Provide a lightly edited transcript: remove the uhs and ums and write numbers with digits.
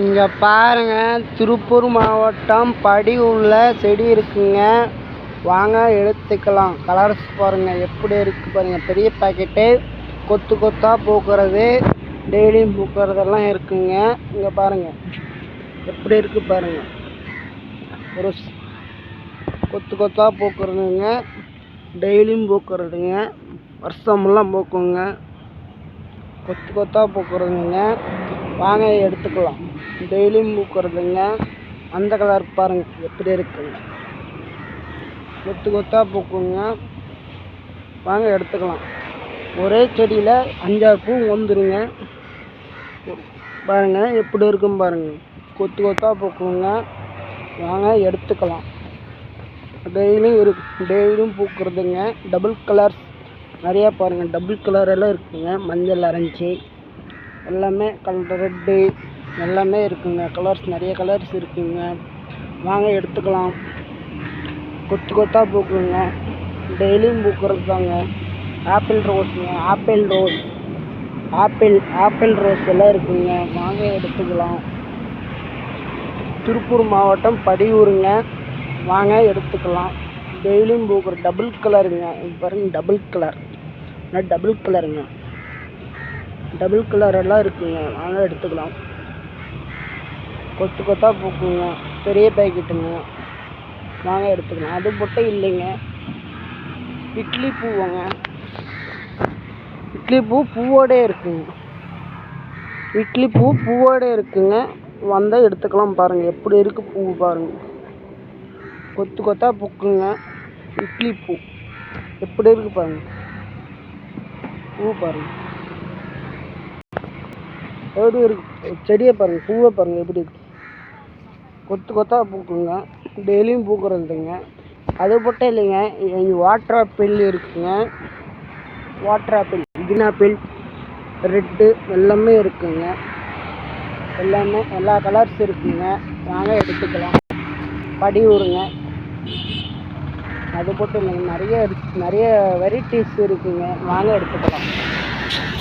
இங்க பாருங்க, திருப்பூர் மாவட்டம் படியூர்ல செடி இருக்குங்க. வாங்க எடுத்துக்கலாம். கலர்ஸ் பாருங்க எப்படி இருக்கு பாருங்க. பெரிய பாக்கெட்டு, கொத்து கொத்தா பூக்கிறது, டெய்லியும் பூக்கிறதெல்லாம் இருக்குங்க. இங்க பாருங்க எப்படி இருக்கு பாருங்க. ஒரு கொத்து கொத்தா பூக்கிறதுங்க, டெய்லியும் பூக்கிறதுங்க, வருஷமெல்லாம் பூக்குங்க. கொத்து கொத்தா பூக்கிறதுங்க. வாங்க எடுத்துக்கலாம். டெய்லியும் பூக்கிறதுங்க. அந்த கலர் பாருங்க எப்படி இருக்குங்க. கொத்து கொத்தா பூக்குங்க. வாங்க எடுத்துக்கலாம். ஒரே செடியில் 5-6 பூ வந்துருங்க. பாருங்க எப்படி இருக்கும் பாருங்க. கொத்து கொத்தா பூக்குங்க. வாங்க எடுத்துக்கலாம். டெய்லியும் பூக்கிறதுங்க. டபுள் கலர்ஸ் நிறையா பாருங்க. டபுள் கலர் எல்லாம் இருக்குங்க. மஞ்சள் ஆரஞ்சு எல்லாமே கலர், ரெட்டு எல்லாமே இருக்குங்க. கலர்ஸ் நிறைய கலர்ஸ் இருக்குங்க. வாங்க எடுத்துக்கலாம். கொத்து கொத்தா பூக்குங்க. டெய்லியும் பூக்கிறது தாங்க. ஆப்பிள் ரோஸுங்க. ஆப்பிள் ரோஸ் எல்லாம் இருக்குங்க. வாங்க எடுத்துக்கலாம். திருப்பூர் மாவட்டம் படியூருங்க. வாங்க எடுத்துக்கலாம். டெய்லியும் பூக்கிற டபுள் கலருங்க. பாருங்க டபுள் கலருங்க. டபுள் கலர் எல்லாம் இருக்குங்க. வாங்க எடுத்துக்கலாம். கொத்து கொத்தா பூக்குங்க. பெரிய பேக்கெட்டுங்க. வாங்க எடுத்துக்கலாம். அது மட்டும் இல்லைங்க, இட்லி பூவாங்க. இட்லி பூ பூவோடே இருக்குங்க. வந்தால் எடுத்துக்கலாம். பாருங்க எப்படி இருக்கு பூ பாருங்க. கொத்து கொத்தா பூக்குங்க. இட்லி பூ எப்படி இருக்கு பாருங்க. பூ பாருங்க எப்படி இருக்கு. செடியை பாருங்க. பூவை பாருங்க எப்படி இருக்கு. கொத்து கொத்தா பூக்குங்க. டெய்லியும் பூக்கிறதுங்க. அது மட்டும் இல்லைங்க, வாட்டர் ஆப்பிள் இருக்குங்க. Water apple, green apple, red எல்லாமே இருக்குங்க. எல்லா கலர்ஸ் இருக்குங்க. வாங்க எடுத்துக்கலாம். படியூருங்க. அது மட்டும் இல்லைங்க, நிறைய வெரைட்டிஸ் இருக்குங்க. வாங்க எடுத்துக்கலாம்.